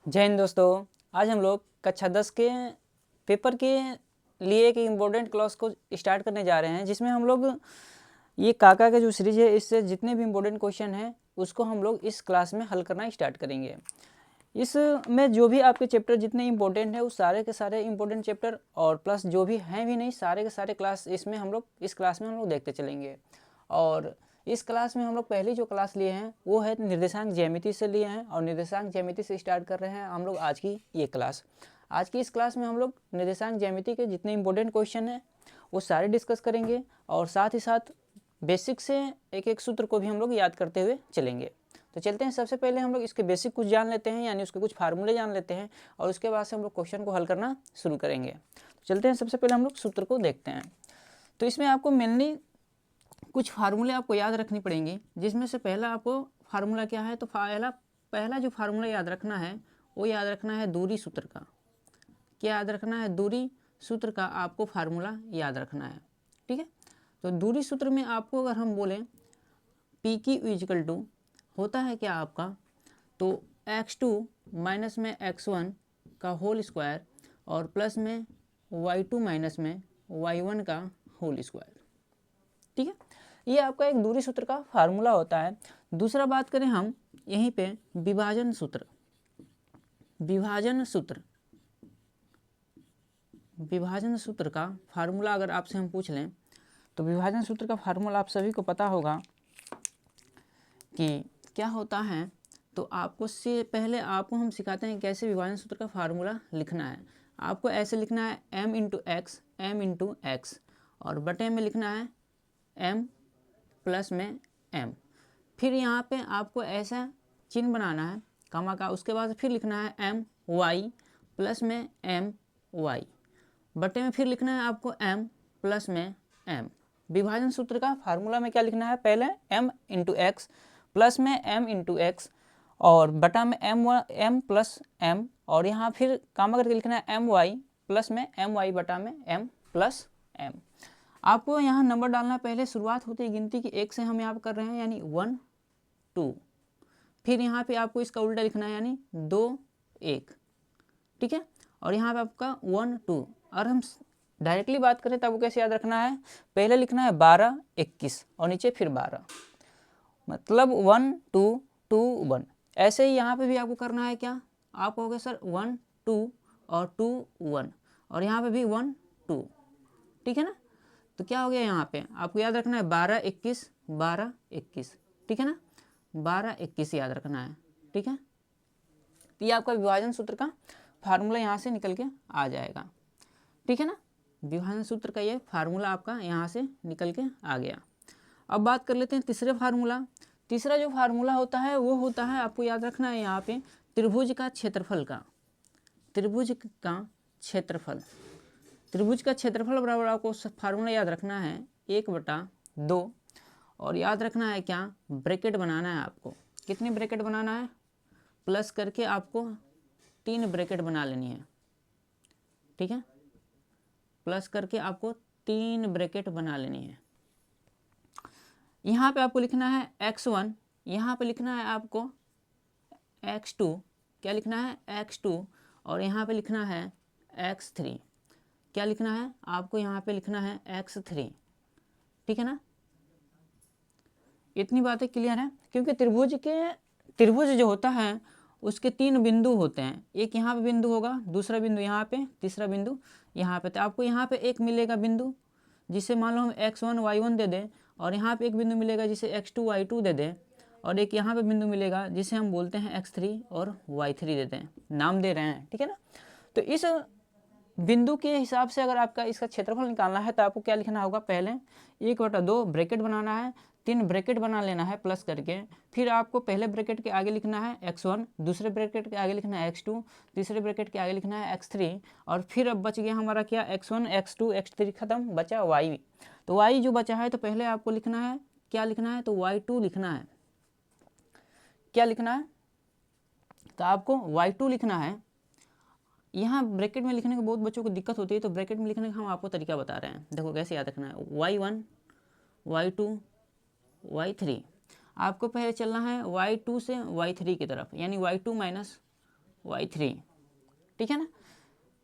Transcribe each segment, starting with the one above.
जय हिंद दोस्तों। आज हम लोग कक्षा 10 के पेपर के लिए एक इम्पोर्टेंट क्लास को स्टार्ट करने जा रहे हैं, जिसमें हम लोग ये काका का जो सीरीज है इससे जितने भी इम्पोर्टेंट क्वेश्चन हैं उसको हम लोग इस क्लास में हल करना स्टार्ट करेंगे। इसमें जो भी आपके चैप्टर जितने इंपॉर्टेंट है उस सारे के सारे इंपॉर्टेंट चैप्टर और प्लस जो भी हैं भी नहीं सारे के सारे क्लास इसमें हम लोग इस क्लास में हम लोग देखते चलेंगे। और इस क्लास में हम लोग पहली जो क्लास लिए हैं वो है निर्देशांक ज्यामिति से लिए हैं, और निर्देशांक ज्यामिति से स्टार्ट कर रहे हैं हम लोग आज की ये क्लास। आज की इस क्लास में हम लोग निर्देशांक ज्यामिति के जितने इंपॉर्टेंट क्वेश्चन हैं वो सारे डिस्कस करेंगे, और साथ ही साथ बेसिक से एक एक सूत्र को भी हम लोग याद करते हुए चलेंगे। तो चलते हैं, सबसे पहले हम लोग इसके बेसिक कुछ जान लेते हैं, यानी उसके कुछ फार्मूले जान लेते हैं, और उसके बाद से हम लोग क्वेश्चन को हल करना शुरू करेंगे। तो चलते हैं, सबसे पहले हम लोग सूत्र को देखते हैं। तो इसमें आपको मेनली कुछ फार्मूले आपको याद रखनी पड़ेंगी, जिसमें से पहला आपको फार्मूला क्या है, तो पहला जो फार्मूला याद रखना है वो याद रखना है दूरी सूत्र का। क्या याद रखना है? दूरी सूत्र का आपको फार्मूला याद रखना है। ठीक है, तो दूरी सूत्र में आपको अगर हम बोलें पी की इक्वल टू होता है क्या आपका, तो x2 माइनस में x1 का होल स्क्वायर और प्लस में y2 माइनस में y1 का होल स्क्वायर। ठीक है, ये आपका एक दूरी सूत्र का फार्मूला होता है। दूसरा बात करें हम यहीं पे विभाजन सूत्र। विभाजन सूत्र का फार्मूला अगर आपसे हम पूछ लें तो विभाजन सूत्र का फार्मूला आप सभी को पता होगा कि क्या होता है। तो आपको से पहले आपको हम सिखाते हैं कैसे विभाजन सूत्र का फार्मूला लिखना है। आपको ऐसे लिखना है m इंटू एक्स और बटे में लिखना है m प्लस में m। फिर यहाँ पे आपको ऐसा चिन्ह बनाना है कमा का, उसके बाद फिर लिखना है m y प्लस में m y बटे में फिर लिखना है आपको m प्लस में m। विभाजन सूत्र का फार्मूला में क्या लिखना है? पहले m इंटू एक्स प्लस में m इंटू एक्स और बटा में m प्लस m, और यहाँ फिर कामा करके लिखना है m y प्लस में m y बटा में m प्लस m। आपको यहाँ नंबर डालना है, पहले शुरुआत होती है गिनती की 1 से हम यहाँ पर कर रहे हैं यानी 1 2, फिर यहाँ पे आपको इसका उल्टा लिखना है यानी 2 1। ठीक है, और यहाँ पे आपका 1 2। और हम डायरेक्टली बात करें तब कैसे याद रखना है? पहले लिखना है 12 21 और नीचे फिर 12, मतलब 1 2 2 1। ऐसे ही यहाँ पे भी आपको करना है क्या? आप कहोगे सर 1 2 और 2 1, और यहाँ पे भी 1 2। ठीक है ना, तो क्या हो गया यहाँ पे आपको याद रखना है 12 21 12 21। ठीक है ना, 12 21 याद रखना है। ठीक है, तो ये आपका विभाजन सूत्र का फार्मूला यहाँ से निकल के आ जाएगा। ठीक है ना, विभाजन सूत्र का ये फार्मूला आपका यहाँ से निकल के आ गया। अब बात कर लेते हैं तीसरे फार्मूला। तीसरा जो फार्मूला होता है वो होता है, आपको याद रखना है यहाँ पे त्रिभुज का क्षेत्रफल का। त्रिभुज का क्षेत्रफल, त्रिभुज का क्षेत्रफल बराबर आपको फार्मूला याद रखना है 1/2, और याद रखना है क्या? ब्रैकेट बनाना है आपको। कितनी ब्रैकेट बनाना है? प्लस करके आपको 3 ब्रैकेट बना लेनी है। ठीक है, प्लस करके आपको 3 ब्रैकेट बना लेनी है। यहाँ पे आपको लिखना है x1, यहाँ पे लिखना है आपको x2, क्या लिखना है? x2, और यहाँ पे लिखना है x3, क्या लिखना है? आपको यहाँ पे लिखना है x3। ठीक है ना, इतनी बातें क्लियर है, क्योंकि त्रिभुज जो होता है उसके 3 बिंदु होते हैं। एक यहाँ पे बिंदु होगा, दूसरा बिंदु यहाँ पे, तीसरा बिंदु यहाँ पे। तो आपको यहाँ पे एक मिलेगा बिंदु जिसे मान लो हम x1 y1 दे दें, और यहाँ पे एक बिंदु मिलेगा जिसे x2 y2 दे दें, और एक यहाँ पे बिंदु मिलेगा जिसे हम बोलते हैं x3 और y3 दे दें, नाम दे रहे हैं। ठीक है ना, तो इस बिंदु के हिसाब से अगर आपका इसका क्षेत्रफल निकालना है तो आपको क्या लिखना होगा? पहले 1/2 ब्रैकेट बनाना है, 3 ब्रैकेट बना लेना है प्लस करके। फिर आपको पहले ब्रैकेट के आगे लिखना है x1, दूसरे ब्रैकेट के आगे लिखना है x2, तीसरे ब्रैकेट के आगे लिखना है x3, और फिर अब बच गया हमारा क्या? x1 x2 x3 खत्म, बचा y। तो y जो बचा है तो पहले आपको लिखना है, क्या लिखना है? तो y2 लिखना है। क्या लिखना है? तो आपको y2 लिखना है। यहाँ ब्रैकेट में लिखने के बहुत बच्चों को दिक्कत होती है, तो ब्रैकेट में लिखने का हम आपको तरीका बता रहे हैं। देखो कैसे याद रखना है, y1 y2 y3। आपको पहले चलना है y2 से y3 की तरफ, यानी y2 माइनस y3, ठीक है ना।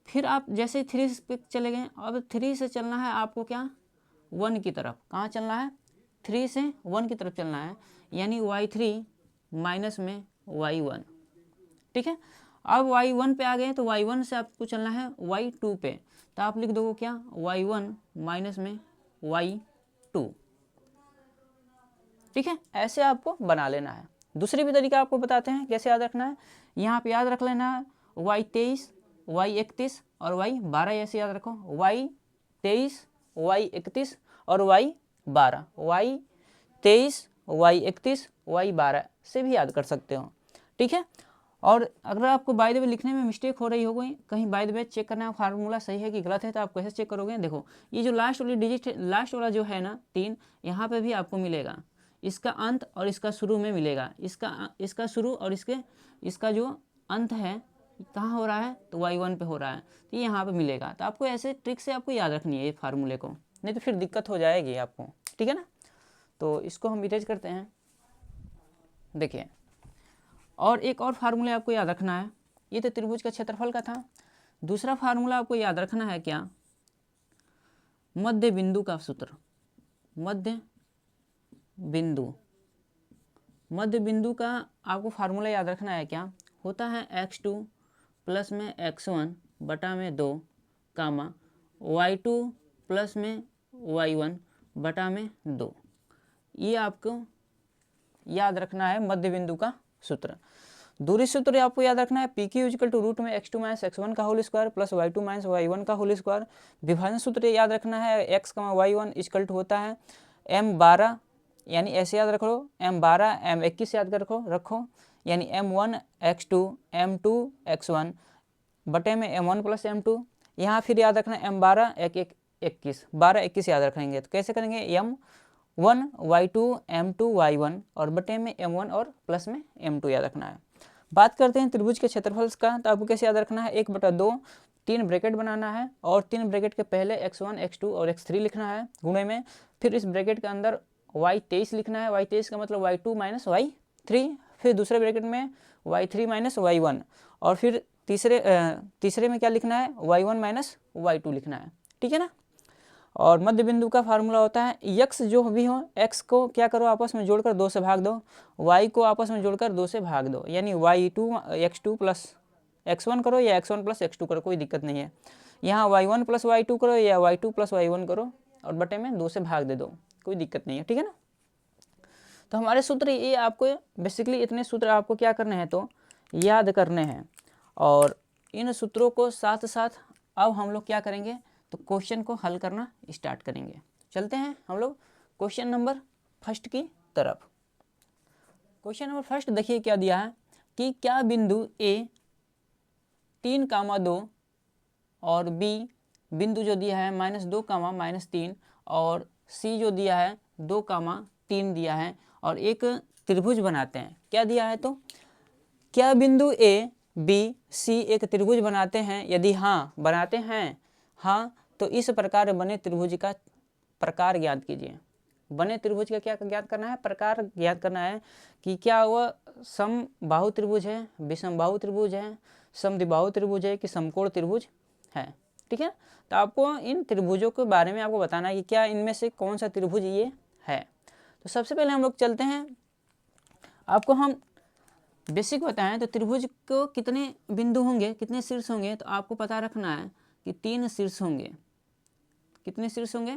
फिर आप जैसे 3 पे चले गए, अब 3 से चलना है आपको क्या, 1 की तरफ। कहाँ चलना है, 3 से 1 की तरफ चलना है, यानी y3 माइनस में y1, ठीक है। अब y1 पे आ गए तो y1 से आपको चलना है y2 पे, तो आप लिख दोगे क्या, y1 माइनस में y2, ठीक है। ऐसे आपको बना लेना है। दूसरी भी तरीका आपको बताते हैं कैसे याद रखना है। यहाँ पे याद रख लेना है y23, y31 और y12, ऐसे याद रखो, y23, y31 और y12, y23, y31, y12 से भी याद कर सकते हो, ठीक है। और अगर आपको बाय द वे लिखने में मिस्टेक हो रही हो गई, कहीं बाय द वे चेक करना है फार्मूला सही है कि गलत है, तो आप कैसे चेक करोगे, देखो ये जो लास्ट वाली डिजिट है, लास्ट वाला जो है ना 3, यहाँ पे भी आपको मिलेगा, इसका अंत और इसका शुरू में मिलेगा, इसका शुरू और इसका जो अंत है कहाँ हो रहा है, तो y1 पे हो रहा है, तो ये यहाँ पे मिलेगा। तो आपको ऐसे ट्रिक से आपको याद रखनी है ये फार्मूले को, नहीं तो फिर दिक्कत हो जाएगी आपको, ठीक है ना। तो इसको हम इरेज करते हैं। देखिए, और एक और फार्मूला आपको याद रखना है, ये तो त्रिभुज का क्षेत्रफल का था। दूसरा फार्मूला आपको याद रखना है क्या, मध्य बिंदु का सूत्र। मध्य बिंदु का आपको फार्मूला याद रखना है क्या, होता है x2 प्लस में x1 बटा में 2 कामा y2 प्लस में y1 बटा में 2। ये आपको याद रखना है मध्य बिंदु का सूत्र। दूरी सूत्र आपको याद रखना है PQ इक्वल टू रूट में x2 माइनस x1 का whole square plus y2 minus y1 का होल स्क्वायर। विभाजन सूत्र याद रखना है x, y1 इक्वल टू होता है m12, यानी ऐसे याद रखो, m12 m21 याद रखो, यानी m1 x2 m2 x1 बटे में m1 प्लस m2। यहाँ फिर याद रखना m12 21, 12 21 याद रखेंगे, तो कैसे करेंगे, m1 y2 m2 y1 और बटे में m1 और प्लस में m2 याद रखना है। बात करते हैं त्रिभुज के क्षेत्रफल का, तो आपको कैसे याद रखना है, 1/2, 3 ब्रैकेट बनाना है और 3 ब्रैकेट के पहले x1 x2 और x3 लिखना है गुणे में, फिर इस ब्रैकेट के अंदर y23 लिखना है, y23 का मतलब y2 माइनस y3, फिर दूसरे ब्रैकेट में y3 माइनस y1 और फिर तीसरे में क्या लिखना है, y1 माइनस y2 लिखना है, ठीक है ना। और मध्य बिंदु का फार्मूला होता है x जो भी हो, x को क्या करो आपस में जोड़कर 2 से भाग दो, y को आपस में जोड़कर 2 से भाग दो, यानी y2 x2 प्लस x1 करो या x1 प्लस x2 करो, कोई दिक्कत नहीं है। यहाँ y1 प्लस y2 करो या y2 प्लस y1 करो और बटे में 2 से भाग दे दो, कोई दिक्कत नहीं है, ठीक है ना। तो हमारे सूत्र ये आपको बेसिकली इतने सूत्र आपको क्या करने हैं, तो याद करने हैं। और इन सूत्रों को साथ साथ अब हम लोग क्या करेंगे, तो क्वेश्चन को हल करना स्टार्ट करेंगे। चलते हैं हम लोग क्वेश्चन नंबर फर्स्ट की तरफ। क्वेश्चन नंबर फर्स्ट देखिए क्या दिया है कि क्या बिंदु A 3,2 और B बिंदु जो दिया है -2, -3 और C जो दिया है 2,3 दिया है और एक त्रिभुज बनाते हैं। क्या दिया है, तो क्या बिंदु A B C एक त्रिभुज बनाते हैं, यदि हाँ बनाते हैं हाँ तो इस प्रकार बने त्रिभुज का प्रकार ज्ञात कीजिए। बने त्रिभुज का क्या ज्ञात करना है, प्रकार ज्ञात करना है कि क्या वह समबाहु त्रिभुज है, विषमबाहु त्रिभुज है, समद्विबाहु त्रिभुज है कि समकोण त्रिभुज है, ठीक है। तो आपको इन त्रिभुजों के बारे में आपको बताना है कि क्या इनमें से कौन सा त्रिभुज ये है। तो सबसे पहले हम लोग चलते हैं, आपको हम बेसिक बताएं तो त्रिभुज को कितने बिंदु होंगे, कितने शीर्ष होंगे, तो आपको पता रखना है कि 3 शीर्ष होंगे। कितने शीर्ष होंगे,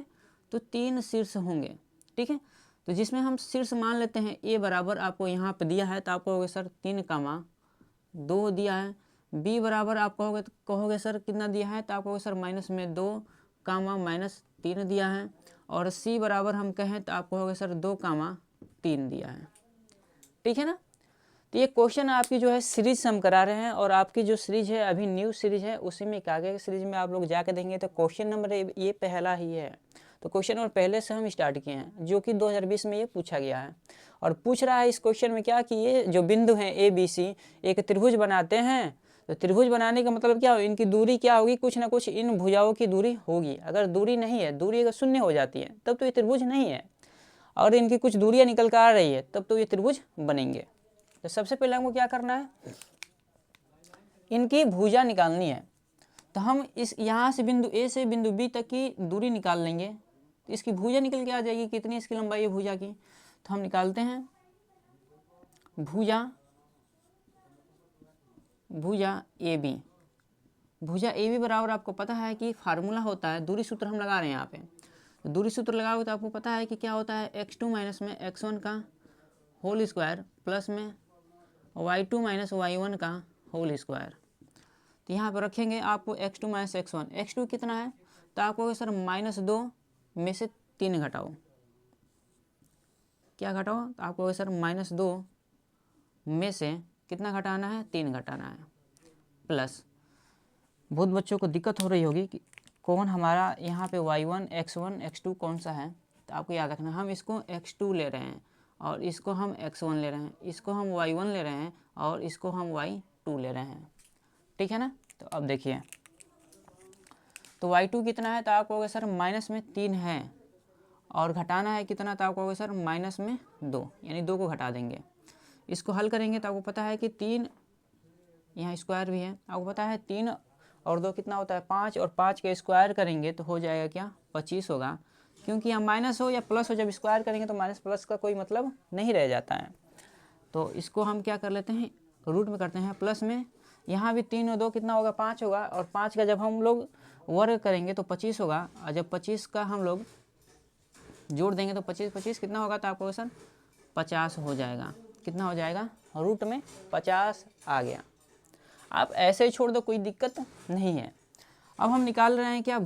तो 3 शीर्ष होंगे, ठीक है। तो जिसमें हम शीर्ष मान लेते हैं A बराबर आपको यहाँ पे दिया है, तो आप कहोगे सर 3,2 दिया है। B बराबर आप कहोगे सर कितना दिया है, तो आप कहोगे सर -2, -3 दिया है। और C बराबर हम कहें तो आप कहोगे सर 2,3 दिया है, ठीक है ना। तो ये क्वेश्चन आपकी जो है सीरीज हम करा रहे हैं और आपकी जो सीरीज है अभी न्यू सीरीज है, उसी में एक आगे की सीरीज में आप लोग जाके देखेंगे तो क्वेश्चन नंबर ये पहला ही है। तो क्वेश्चन नंबर पहले से हम स्टार्ट किए हैं, जो कि 2020 में ये पूछा गया है। और पूछ रहा है इस क्वेश्चन में क्या कि ये जो बिंदु हैं ABC एक त्रिभुज बनाते हैं। तो त्रिभुज बनाने का मतलब क्या हो, इनकी दूरी क्या होगी, कुछ ना कुछ इन भुजाओं की दूरी होगी। अगर दूरी नहीं है, दूरी अगर शून्य हो जाती है तब तो ये त्रिभुज नहीं है, और इनकी कुछ दूरियाँ निकल कर आ रही है तब तो ये त्रिभुज बनेंगे। तो सबसे पहले हमको क्या करना है, इनकी भुजा निकालनी है। तो हम इस यहाँ से बिंदु ए से बिंदु बी तक की दूरी निकाल लेंगे, तो इसकी भुजा निकल के आ जाएगी, कितनी इसकी लंबाई है भुजा की। तो हम निकालते हैं भुजा ए बी। भुजा ए बी बराबर आपको पता है कि फार्मूला होता है, दूरी सूत्र हम लगा रहे हैं यहाँ पे। तो दूरी सूत्र लगाओगे तो आपको पता है कि क्या होता है, x2 माइनस में x1 का होल स्क्वायर प्लस में y2 माइनस y1 का होल स्क्वायर। तो यहाँ पर रखेंगे आपको x2 माइनस x1। x2 कितना है, तो आपको सर -2 में से 3 घटाओ, क्या घटाओ, तो आपको सर -2 में से कितना घटाना है, 3 घटाना है, प्लस बहुत बच्चों को दिक्कत हो रही होगी कि कौन हमारा यहाँ पे y1 x1 x2 कौन सा है। तो आपको याद रखना, हम इसको x2 ले रहे हैं और इसको हम x1 ले रहे हैं, इसको हम y1 ले रहे हैं और इसको हम y2 ले रहे हैं, ठीक है ना। तो अब देखिए, तो y2 कितना है, तो आप कहोगे सर माइनस में 3 है और घटाना है कितना, तो आप कहोगे सर -2, यानी 2 को घटा देंगे। इसको हल करेंगे तो आपको पता है कि 3, यहाँ स्क्वायर भी है, आपको पता है 3 और 2 कितना होता है 5, और 5 के स्क्वायर करेंगे तो हो जाएगा क्या, 25 होगा। क्योंकि यहाँ माइनस हो या प्लस हो, जब स्क्वायर करेंगे तो माइनस प्लस का कोई मतलब नहीं रह जाता है। तो इसको हम क्या कर लेते हैं, रूट में करते हैं प्लस में। यहाँ भी 3 और 2 कितना होगा, 5 होगा, और 5 का जब हम लोग वर्ग करेंगे तो 25 होगा, और जब 25 का हम लोग जोड़ देंगे तो 25 कितना होगा, तो आपको सर 50 हो जाएगा। कितना हो जाएगा, रूट में 50 आ गया। आप ऐसे ही छोड़ दो, कोई दिक्कत नहीं है। अब हम निकाल रहे हैं क्या,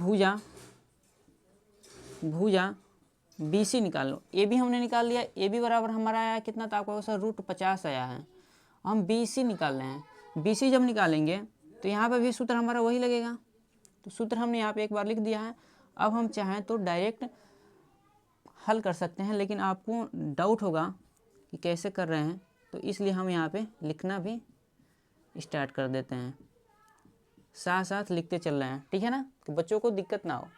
भुजा BC निकाल लो। ए बी हमने निकाल लिया, ए बी बराबर हमारा आया कितना, तो आपको सर √50 आया है। हम BC निकाल रहे हैं। BC जब निकालेंगे तो यहाँ पे भी सूत्र हमारा वही लगेगा, तो सूत्र हमने यहाँ पे एक बार लिख दिया है। अब हम चाहें तो डायरेक्ट हल कर सकते हैं, लेकिन आपको डाउट होगा कि कैसे कर रहे हैं, तो इसलिए हम यहाँ पे लिखना भी स्टार्ट कर देते हैं, साथ साथ लिखते चल रहे हैं, ठीक है ना, तो बच्चों को दिक्कत ना हो।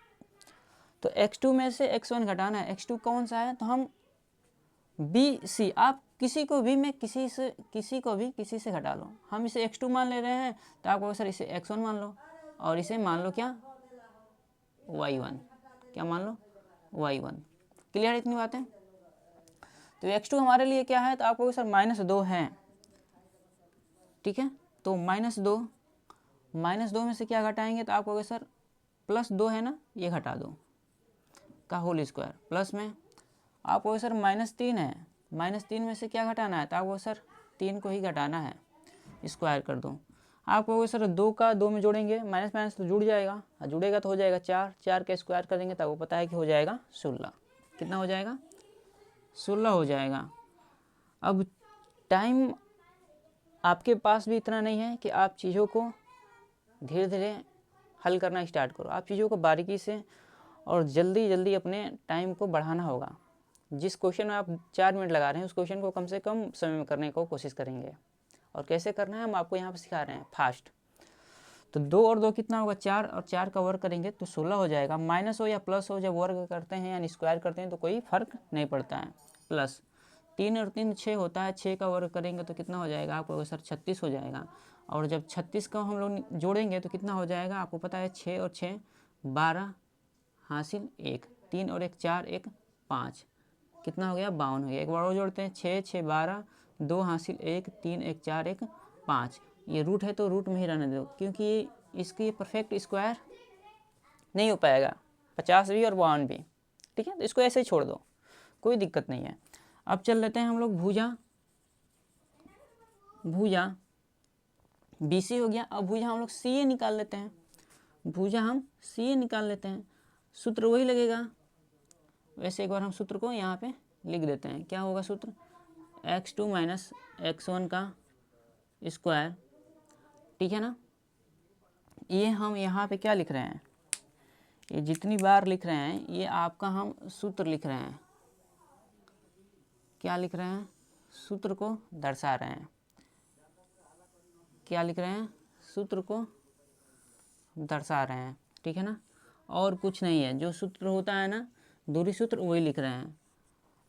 तो x2 में से x1 घटाना है, x2 कौन सा है, तो हम BC, आप किसी को भी किसी से घटा लो। हम इसे x2 मान ले रहे हैं, तो आपको सर इसे x1 मान लो, और इसे मान लो क्या, y1, क्या मान लो, y1। क्लियर इतनी बातें। तो x2 हमारे लिए क्या है, तो आपको सर -2 है, ठीक है। तो -2 में से क्या घटाएंगे, तो आपको सर +2 है ना, ये घटा दो का होल स्क्वायर, प्लस में आपको सर -3 है, -3 में से क्या घटाना है, तो आपको सर 3 को ही घटाना है, स्क्वायर कर दो। आपको सर 2 का 2 में जोड़ेंगे, माइनस माइनस तो जुड़ जाएगा, जुड़ेगा तो हो जाएगा 4 का स्क्वायर करेंगे तो आपको पता है कि हो जाएगा 16। कितना हो जाएगा, 16 हो जाएगा। अब टाइम आपके पास भी इतना नहीं है कि आप चीज़ों को धीरे धीरे हल करना स्टार्ट करो। आप चीज़ों को बारीकी से और जल्दी जल्दी अपने टाइम को बढ़ाना होगा। जिस क्वेश्चन में आप 4 मिनट लगा रहे हैं, उस क्वेश्चन को कम से कम समय में करने को कोशिश करेंगे। और कैसे करना है हम आपको यहाँ पर सिखा रहे हैं, फास्ट। तो 2 और 2 कितना होगा, 4, और 4 का वर्ग करेंगे तो 16 हो जाएगा। माइनस हो या प्लस हो, जब वर्ग करते हैं यानी स्क्वायर करते हैं तो कोई फर्क नहीं पड़ता है। प्लस 3 और 3 6 होता है, 6 का वर्ग करेंगे तो कितना हो जाएगा, आपको सर 36 हो जाएगा। और जब 36 का हम लोग जोड़ेंगे तो कितना हो जाएगा, आपको पता है 6 और 6 12 हासिल 1, 3 और 1 4, 1 5, कितना हो गया, 52 हो गया। एक बार और जोड़ते हैं, 6 6 12, 2 हासिल 1, 3 1 4, 1 5। ये रूट है तो रूट में ही रहने दो, क्योंकि इसकी परफेक्ट स्क्वायर नहीं हो पाएगा, 50 भी और 52 भी, ठीक है। तो इसको ऐसे ही छोड़ दो, कोई दिक्कत नहीं है। अब चल लेते हैं हम लोग भुजा BC हो गया। अब भुजा हम लोग CA निकाल लेते हैं, भुजा हम CA निकाल लेते हैं। सूत्र वही लगेगा, वैसे एक बार हम सूत्र को यहाँ पे लिख देते हैं। क्या होगा सूत्र, x2 माइनस x1 का स्क्वायर, ठीक है ना। ये हम यहाँ पे क्या लिख रहे हैं, ये जितनी बार लिख रहे हैं ये आपका हम सूत्र लिख रहे हैं। क्या लिख रहे हैं, सूत्र को दर्शा रहे हैं। क्या लिख रहे हैं, सूत्र को दर्शा रहे हैं, ठीक है ना। और कुछ नहीं है, जो सूत्र होता है ना दूरी सूत्र, वही लिख रहे हैं।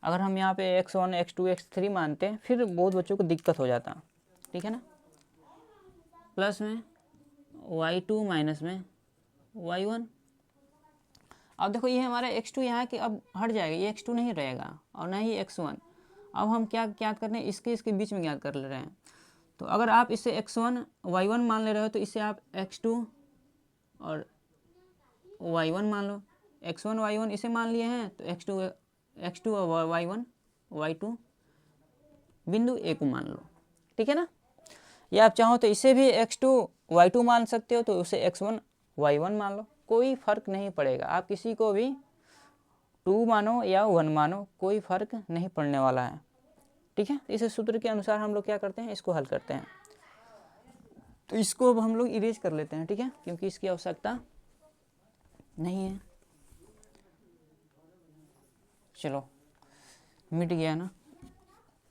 अगर हम यहाँ पे x1 x2 x3 मानते हैं फिर बहुत बच्चों को दिक्कत हो जाता, ठीक है ना। प्लस में y2 माइनस में y1। अब देखो ये हमारा x2 यहाँ कि अब हट जाएगा, ये x2 नहीं रहेगा और ना ही x1। अब हम क्या ज्ञात कर रहे हैं, इसके बीच में ज्ञात कर ले रहे हैं। तो अगर आप इसे x1 y1 मान ले रहे हो तो इसे आप x2 और y1 मान लो। x1 y1 इसे मान लिए हैं तो x2 और y1 y2 बिंदु A को मान लो, ठीक है ना। या आप चाहो तो इसे भी x2 y2 मान सकते हो, तो उसे x1 y1 मान लो, कोई फर्क नहीं पड़ेगा। आप किसी को भी 2 मानो या 1 मानो, कोई फर्क नहीं पड़ने वाला है, ठीक है। इस सूत्र के अनुसार हम लोग क्या करते हैं, इसको हल करते हैं। तो इसको अब हम लोग इरेज कर लेते हैं, ठीक है, क्योंकि इसकी आवश्यकता नहीं है। चलो मिट गया ना।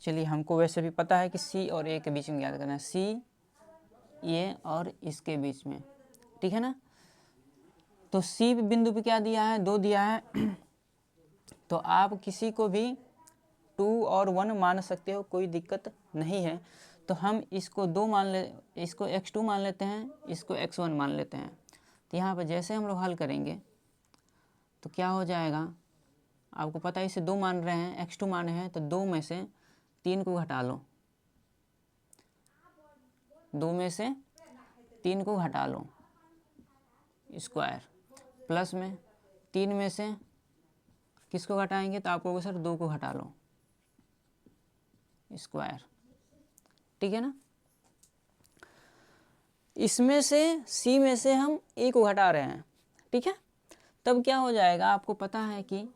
चलिए, हमको वैसे भी पता है कि C और A के बीच में ज्ञात करना है, C A और इसके बीच में, ठीक है ना। तो C बिंदु पे क्या दिया है, 2 दिया है। तो आप किसी को भी 2 और 1 मान सकते हो, कोई दिक्कत नहीं है। तो हम इसको 2 मान ले, इसको x2 मान लेते हैं, इसको x1 मान लेते हैं। तो यहाँ पर जैसे हम लोग हल करेंगे तो क्या हो जाएगा, आपको पता है इसे 2 मान रहे हैं, x2 मान रहे हैं, तो 2 में से 3 को घटा लो, 2 में से 3 को घटा लो स्क्वायर, प्लस में 3 में से किसको घटाएंगे, तो आप कहोगे सर 2 को घटा लो स्क्वायर, ठीक है ना। इसमें से C में से हम A को घटा रहे हैं, ठीक है। तब क्या हो जाएगा, आपको पता है कि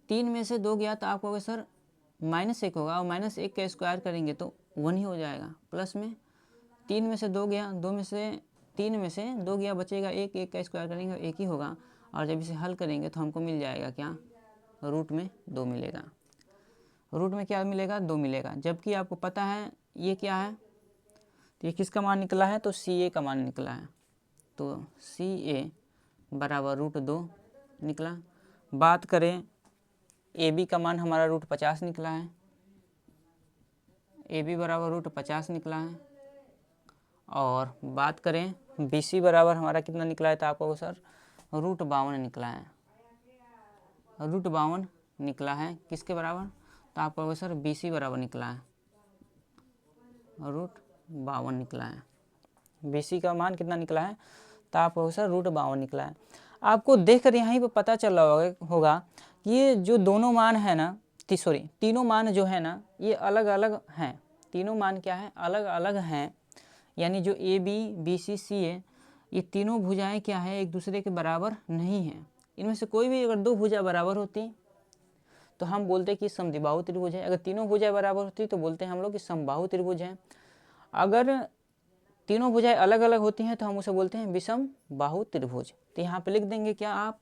3 में से 2 गया तो आप कहोगे सर -1 होगा, और -1 का स्क्वायर करेंगे तो 1 ही हो जाएगा। प्लस में 3 में से 2 गया, 3 में से 2 गया, बचेगा 1, 1 का स्क्वायर करेंगे 1 ही होगा। और जब इसे हल करेंगे तो हमको मिल जाएगा क्या, रूट में 2 मिलेगा। रूट में क्या मिलेगा, 2 मिलेगा। जबकि आपको पता है ये क्या है, तो ये किसका मान निकला है, तो CA का मान निकला है। तो CA बराबर √2 निकला। बात करें AB का मान हमारा √50 निकला है, AB बराबर √50 निकला है। और बात करें BC बराबर हमारा कितना निकला है, तो आपको सर √52 निकला है, √52 निकला है। किसके बराबर, तो आप कहोगे सर BC बराबर निकला है, √52 निकला है। BC का मान कितना निकला है, तो आप कहोगे सर √52 निकला है। आपको देखकर यहीं पे पता चल रहा होगा कि ये जो दोनों मान है ना, तीनों मान जो है ना, ये अलग अलग हैं। तीनों मान क्या है, अलग अलग हैं। यानी जो AB BC CA, ये तीनों भुजाएं क्या है, एक दूसरे के बराबर नहीं है। इनमें से कोई भी अगर 2 भुजा बराबर होती तो हम बोलते कि समद्विबाहु त्रिभुज है। अगर तीनों भुजाएं बराबर होती तो बोलते हैं हम लोग कि समबाहु त्रिभुज है। अगर तीनों भुजाएं अलग अलग होती हैं तो हम उसे बोलते हैं विषम बाहु त्रिभुज। तो यहाँ पे लिख देंगे क्या आप,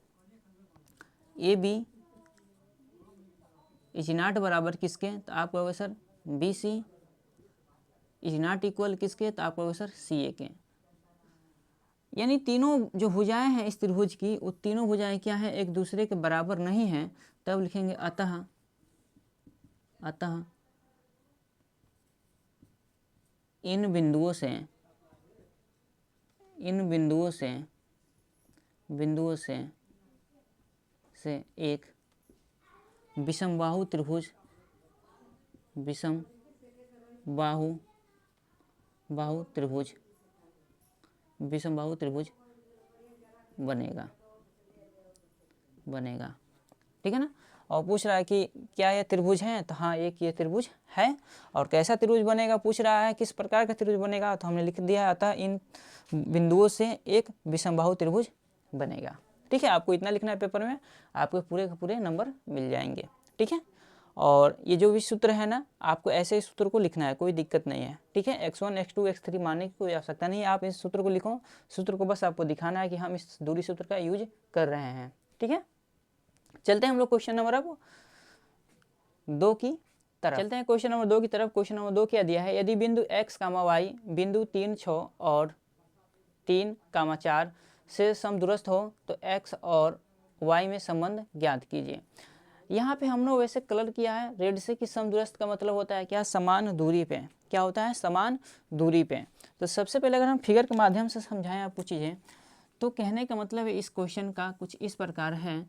AB इज नॉट बराबर किसके, तो आप कहोगे sir BC is not equal किसके, तो आप कहोगे सर CA के। यानी तीनों जो भुजाएं हैं इस त्रिभुज की, वो तीनों भुजाएं क्या है, एक दूसरे के बराबर नहीं हैं। तब लिखेंगे अतः इन बिंदुओं से एक विषम बाहु त्रिभुज बनेगा, ठीक है ना। और पूछ रहा है कि क्या ये त्रिभुज है, तो हाँ एक ये त्रिभुज है। और कैसा त्रिभुज बनेगा पूछ रहा है, किस प्रकार का त्रिभुज बनेगा, तो हमने लिख दिया है अतः इन बिंदुओं से एक विषमबाहु त्रिभुज बनेगा, ठीक है। आपको इतना लिखना है पेपर में, आपको पूरे के पूरे नंबर मिल जाएंगे, ठीक है। और ये जो भी सूत्र है ना, आपको ऐसे ही सूत्र को लिखना है, कोई दिक्कत नहीं है, ठीक है। x1 x2 x3 मानने की कोई आवश्यकता नहीं है। आप इस सूत्र को लिखो, सूत्र को बस आपको दिखाना है कि हम इस दूरी सूत्र का यूज कर रहे हैं, ठीक है। चलते हैं हम लोग क्वेश्चन नंबर 2 की तरफ। चलते हैं क्वेश्चन नंबर 2 की तरफ। क्वेश्चन नंबर 2 क्या दिया है, यदि बिंदु x, y बिंदु 3, 6 और 3, 4 से समदूरस्थ हो तो x और y में संबंध ज्ञात कीजिए। यहाँ पे हमने वैसे कलर किया है रेड से कि समदूरस्थ का मतलब होता है क्या, समान दूरी पे। क्या होता है, समान दूरी पे। तो सबसे पहले अगर हम फिगर के माध्यम से समझाएं आपको चीज़ें, तो कहने का मतलब है इस क्वेश्चन का कुछ इस प्रकार है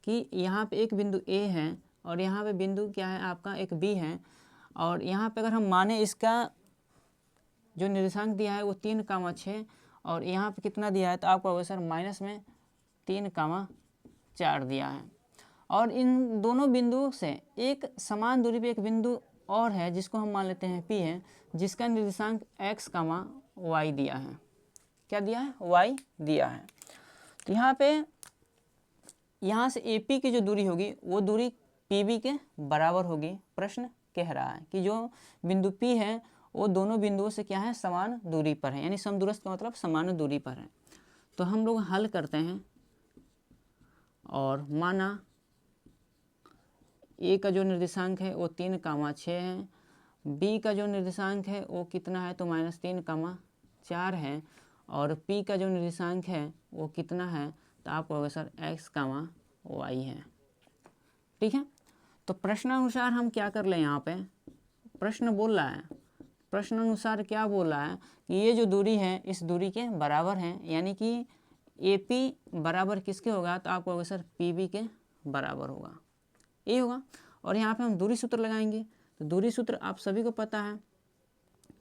कि यहाँ पे एक बिंदु ए है और यहाँ पे बिंदु क्या है आपका एक बी है, और यहाँ पे अगर हम माने इसका जो निर्देशांक दिया है वो 3,6 और यहाँ पे कितना दिया है, तो आपको होगा सर माइनस में 3,4 दिया है। और इन दोनों बिंदुओं से एक समान दूरी पे एक बिंदु और है जिसको हम मान लेते हैं P है, जिसका निर्देशांक x, y दिया है। क्या दिया है? y दिया है। तो यहाँ पे यहाँ से AP की जो दूरी होगी वो दूरी PB के बराबर होगी। प्रश्न कह रहा है कि जो बिंदु P है वो दोनों बिंदुओं से क्या है, समान दूरी पर है, यानी समदूरस्थ का मतलब समान दूरी पर है। तो हम लोग हल करते हैं और माना ए का जो निर्देशांक है वो 3,6 है, बी का जो निर्देशांक है वो कितना है, तो -3,4 है, और पी का जो निर्देशांक है वो कितना है, तो आपको होगा सर x, y है। ठीक है, तो प्रश्नानुसार हम क्या कर लें, यहाँ पे प्रश्न बोल रहा है, प्रश्न अनुसार क्या बोल रहा है कि ये जो दूरी है इस दूरी के बराबर है, यानी कि AP बराबर किसके होगा, तो आपको होगा सर PB के बराबर होगा, ये होगा। और यहाँ पे हम दूरी सूत्र लगाएंगे, तो दूरी सूत्र आप सभी को पता है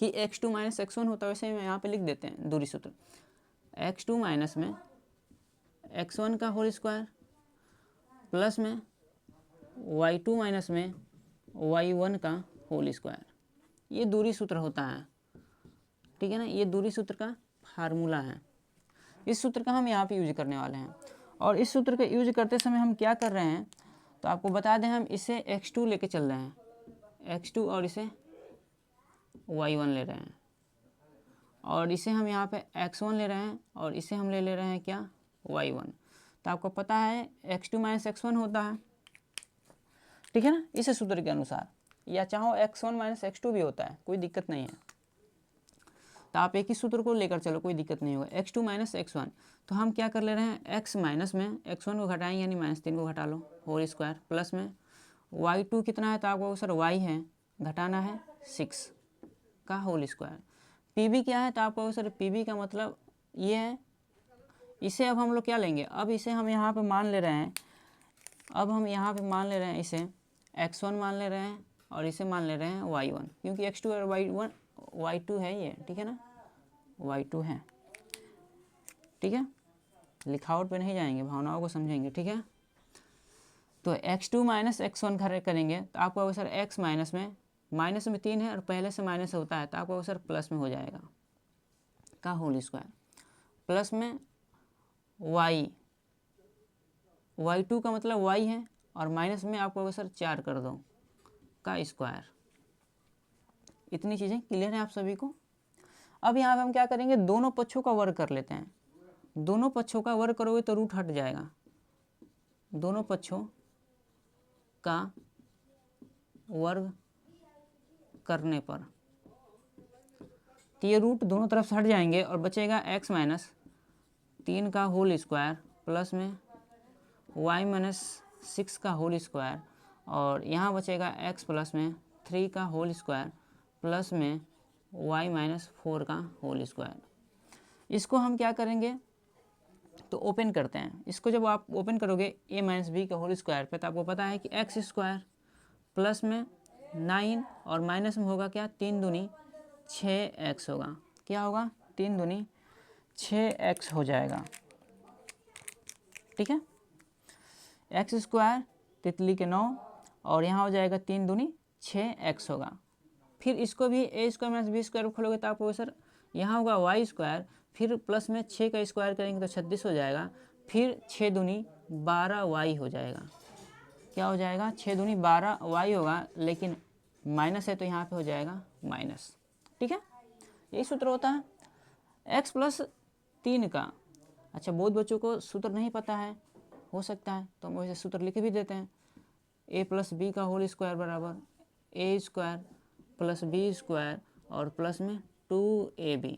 कि x2 - x1 होता है, वैसे यहाँ पे लिख देते हैं दूरी सूत्र, x2 माइनस में x1 का होल स्क्वायर प्लस में y2 माइनस में y1 का होल स्क्वायर, ये दूरी सूत्र होता है। ठीक है ना, ये दूरी सूत्र का फार्मूला है। इस सूत्र का हम यहाँ पे यूज करने वाले हैं, और इस सूत्र का यूज करते समय हम क्या कर रहे हैं, तो आपको बता दें हम इसे x2 लेके चल रहे हैं, x2, और इसे y1 ले रहे हैं, और इसे हम यहाँ पे x1 ले रहे हैं, और इसे हम ले रहे हैं क्या, y1। तो आपको पता है x2 - x1 होता है। ठीक है ना, इस सूत्र के अनुसार, या चाहो x1 - x2 भी होता है, कोई दिक्कत नहीं है। तो आप एक ही सूत्र को लेकर चलो, कोई दिक्कत नहीं होगा। x2 - x1, तो हम क्या कर ले रहे हैं, x माइनस में x1 को घटाएंगे, यानी -3 को घटा लो, होल स्क्वायर, प्लस में y2 कितना है, तो आपको सर y है, घटाना है 6 का होल स्क्वायर। PB क्या है, तो आपको सर PB का मतलब ये है। इसे अब हम लोग क्या लेंगे, अब इसे हम यहाँ पे मान ले रहे हैं, अब हम यहाँ पे मान ले रहे हैं इसे x1 मान ले रहे हैं, और इसे मान ले रहे हैं y1, क्योंकि x2 और y2 है ये। ठीक है ना, y2 है। ठीक है, लिखावट पे नहीं जाएंगे, भावनाओं को समझेंगे। ठीक है, तो x2 - x1 घर करेंगे, तो आपको होगा सर x माइनस में 3 है और पहले से माइनस होता है, तो आपको होगा सर प्लस में हो जाएगा का होल स्क्वायर, प्लस में y2 का मतलब y है, और माइनस में आपको होगा सर 4 कर दो का स्क्वायर। इतनी चीज़ें क्लियर है आप सभी को। अब यहाँ पे हम क्या करेंगे, दोनों पक्षों का वर्ग कर लेते हैं। दोनों पक्षों का वर्ग करोगे तो रूट हट जाएगा, दोनों पक्षों का वर्ग करने पर, तो ये रूट दोनों तरफ से हट जाएंगे और बचेगा x माइनस 3 का होल स्क्वायर प्लस में y - 6 का होल स्क्वायर, और यहाँ बचेगा x प्लस में 3 का होल स्क्वायर प्लस में y - 4 का होल स्क्वायर। इसको हम क्या करेंगे, तो ओपन करते हैं। इसको जब आप ओपन करोगे a - b का होल स्क्वायर पे, तो आपको पता है कि x स्क्वायर प्लस में 9 और माइनस में होगा क्या, 3 दूनी 6x होगा। क्या होगा, 3 दूनी 6x हो जाएगा। ठीक है, x स्क्वायर तितली के 9, और यहाँ हो जाएगा 3 दूनी 6x होगा। फिर इसको भी a स्क्वायर - b स्क्वायर खोलोगे तो आपको सर यहाँ होगा y स्क्वायर, फिर प्लस में 6 का स्क्वायर करेंगे तो 36 हो जाएगा, फिर 6 दूनी 12y हो जाएगा। क्या हो जाएगा, 6 दूनी 12y होगा, लेकिन माइनस है तो यहाँ पे हो जाएगा माइनस। ठीक है, यही सूत्र होता है x प्लस 3 का। अच्छा, बहुत बच्चों को सूत्र नहीं पता है, हो सकता है, तो हम वैसे सूत्र लिख भी देते हैं। a प्लस b का होल स्क्वायर बराबर a square plus b square और प्लस में 2ab,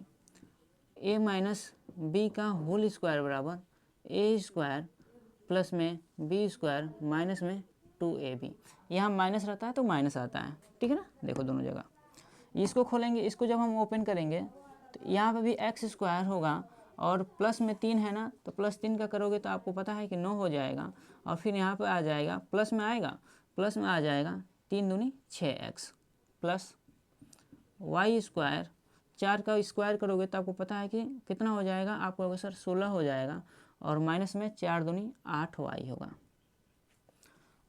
a माइनस b का होल स्क्वायर बराबर a स्क्वायर प्लस में b स्क्वायर माइनस में 2ab। यहाँ माइनस रहता है तो माइनस आता है। ठीक है ना, देखो दोनों जगह। इसको खोलेंगे, इसको जब हम ओपन करेंगे तो यहाँ पे भी एक्स स्क्वायर होगा और प्लस में 3 है ना, तो प्लस 3 का करोगे तो आपको पता है कि 9 हो जाएगा। और फिर यहाँ पे आ जाएगा प्लस में आएगा, प्लस में आ जाएगा 3 दूनी 6x प्लस वाई स्क्वायर, 4 का स्क्वायर करोगे तो आपको पता है कि कितना हो जाएगा, आपको होगा सर 16 हो जाएगा। और माइनस में 4 दूनी 8y होगा,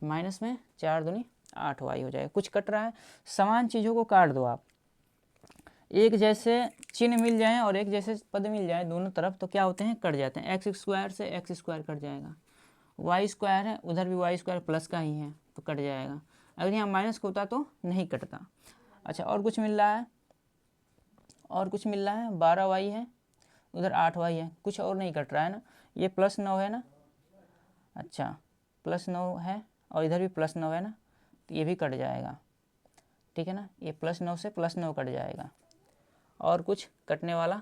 माइनस में 4 दूनी 8y हो जाएगा। कुछ कट रहा है, समान चीज़ों को काट दो आप, एक जैसे चिन्ह मिल जाए और एक जैसे पद मिल जाए दोनों तरफ तो क्या होते हैं, कट जाते हैं। एक्स स्क्वायर से एक्स स्क्वायर कट जाएगा, वाई स्क्वायर है उधर भी वाई स्क्वायर प्लस का ही है तो कट जाएगा। अगर यहाँ माइनस का होता तो नहीं कटता। अच्छा और कुछ मिल रहा है, और कुछ मिल रहा है, 12y है उधर 8y है, कुछ और नहीं कट रहा है ना। ये प्लस 9 है ना, अच्छा प्लस 9 है और इधर भी प्लस 9 है ना, तो ये भी कट जाएगा, ठीक है ना। ये प्लस 9 से प्लस 9 कट जाएगा और कुछ कटने वाला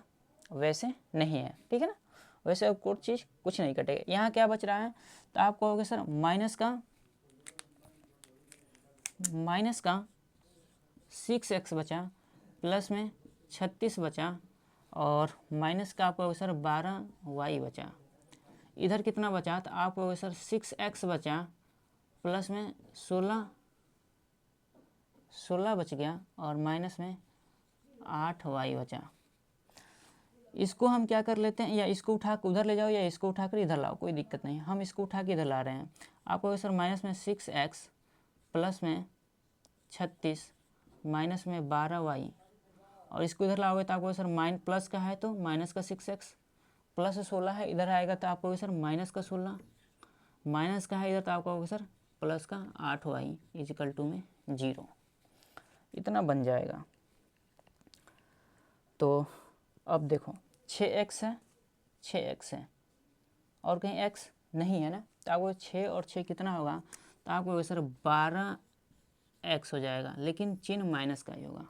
वैसे नहीं है, ठीक है ना। वैसे अब कुछ चीज़ कुछ नहीं कटेगा। यहाँ क्या बच रहा है, तो आप कहोगे सर माइनस का 6x बचा, प्लस में 36 बचा और माइनस का आपको सर 12y बचा। इधर कितना बचा, तो आपको सर 6x बचा प्लस में 16 बच गया और माइनस में 8y बचा। इसको हम क्या कर लेते हैं, या इसको उठा कर उधर ले जाओ या इसको उठाकर इधर लाओ, कोई दिक्कत नहीं। हम इसको उठा के इधर ला रहे हैं। आपको सर माइनस में 6x प्लस में 36 माइनस में 12y, और इसको इधर लाओगे तो आपको सर प्लस का है तो माइनस का 6x प्लस 16 है, इधर आएगा तो आपको सर माइनस का 16, माइनस का है इधर तो आपको सर प्लस का 8y इजिकल टू में 0, इतना बन जाएगा। तो अब देखो 6x है, 6x है और कहीं x नहीं है ना, तो आपको 6 और 6 कितना होगा, तो आपको सर 12x हो जाएगा, लेकिन चिन्ह माइनस का ही होगा।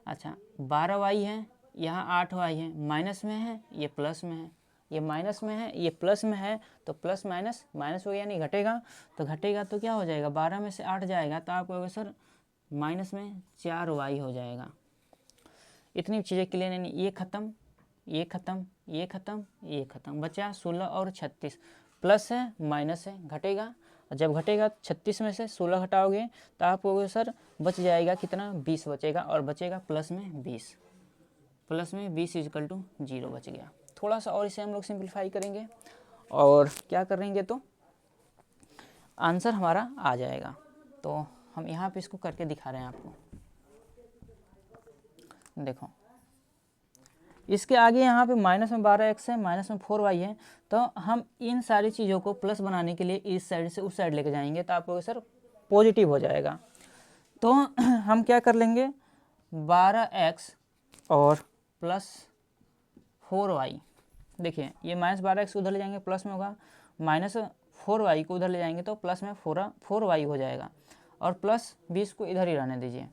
अच्छा 12y है, यहाँ 8y है, माइनस में है ये प्लस में है, ये माइनस में है ये प्लस में है, तो प्लस माइनस माइनस हो गया, नहीं घटेगा तो घटेगा तो क्या हो जाएगा, 12 में से 8 जाएगा तो आपको सर माइनस में 4y हो जाएगा। इतनी चीज़ें क्लियर नहीं, ये ख़त्म ये ख़त्म ये ख़त्म ये ख़त्म, बचा 16 और 36, प्लस है माइनस है घटेगा, जब घटेगा 36 में से 16 घटाओगे तो आपको सर बच जाएगा कितना, 20 बचेगा, और बचेगा प्लस में 20, प्लस में 20 इजकल टू 0 बच गया। थोड़ा सा और इसे हम लोग सिंप्लीफाई करेंगे और क्या करेंगे तो आंसर हमारा आ जाएगा। तो हम यहाँ पे इसको करके दिखा रहे हैं आपको, देखो इसके आगे यहाँ पे माइनस में 12x है, माइनस में 4y है, तो हम इन सारी चीज़ों को प्लस बनाने के लिए इस साइड से उस साइड लेके जाएंगे तो आपको सर पॉजिटिव हो जाएगा। तो हम क्या कर लेंगे, 12x और प्लस 4y, देखिए ये माइनस 12x उधर ले जाएंगे प्लस में होगा, माइनस 4y को उधर ले जाएंगे तो प्लस में 4y हो जाएगा, और प्लस 20 को इधर ही रहने दीजिए,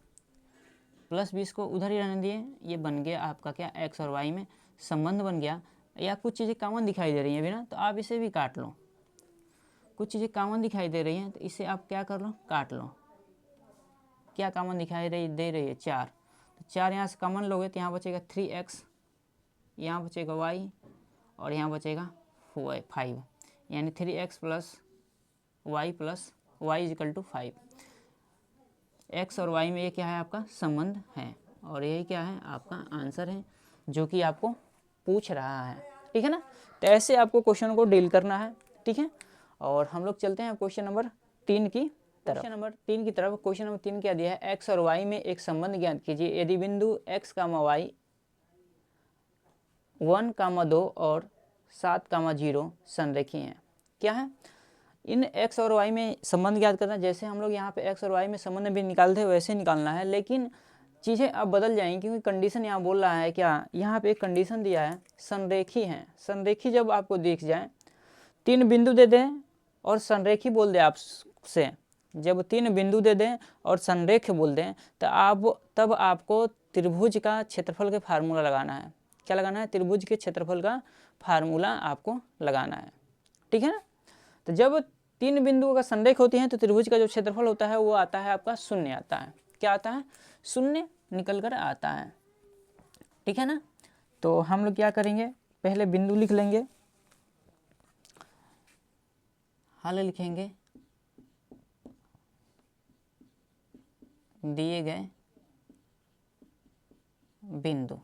प्लस 20 को उधर ही रहने दिए। ये बन गया आपका क्या, x और y में संबंध बन गया। या कुछ चीज़ें कॉमन दिखाई दे रही हैं अभी ना, तो आप इसे भी काट लो, कुछ चीज़ें कॉमन दिखाई दे रही हैं तो इसे आप क्या कर लो, काट लो। क्या कॉमन दिखाई दे रही है, 4, तो 4 यहाँ से कॉमन लोगे तो यहाँ बचेगा 3x, यहाँ बचेगा y और यहाँ बचेगा 5, यानी 3x plus y is equal to 5। x और y में ये क्या है, आपका संबंध है, और यही क्या है, आपका आंसर है जो कि आपको पूछ रहा है, ठीक है ना। तो ऐसे आपको क्वेश्चन को डील करना है, ठीक है। और हम लोग चलते हैं क्वेश्चन नंबर 3 की तरफ। क्वेश्चन नंबर 3 की तरफ, क्वेश्चन नंबर 3 क्या दिया है, x और y में एक संबंध ज्ञात कीजिए यदि बिंदु x, y 1, 2 और 7, 0 संरेखीय हैं। क्या है, इन x और y में संबंध ज्ञात करना। जैसे हम लोग यहाँ पे x और y में संबंध भी निकालते हैं वैसे निकालना है, लेकिन चीज़ें अब बदल जाएंगी क्योंकि कंडीशन यहाँ बोल रहा है क्या, यहाँ पे एक कंडीशन दिया है संरेखी है। संरेखी जब आपको दिख जाए, 3 बिंदु दे दें और संरेखी बोल दे आपसे, जब 3 बिंदु दे दें और संरेख बोल दें तो तब आपको त्रिभुज का क्षेत्रफल के फार्मूला लगाना है। क्या लगाना है, त्रिभुज के क्षेत्रफल का फार्मूला आपको लगाना है, ठीक है ना। तो जब 3 बिंदुओं का संरेख होती हैं तो त्रिभुज का जो क्षेत्रफल होता है वो आता है आपका 0 आता है। क्या आता है, 0 निकल कर आता है, ठीक है ना। तो हम लोग क्या करेंगे, पहले बिंदु लिख लेंगे, हल लिखेंगे दिए गए बिंदु।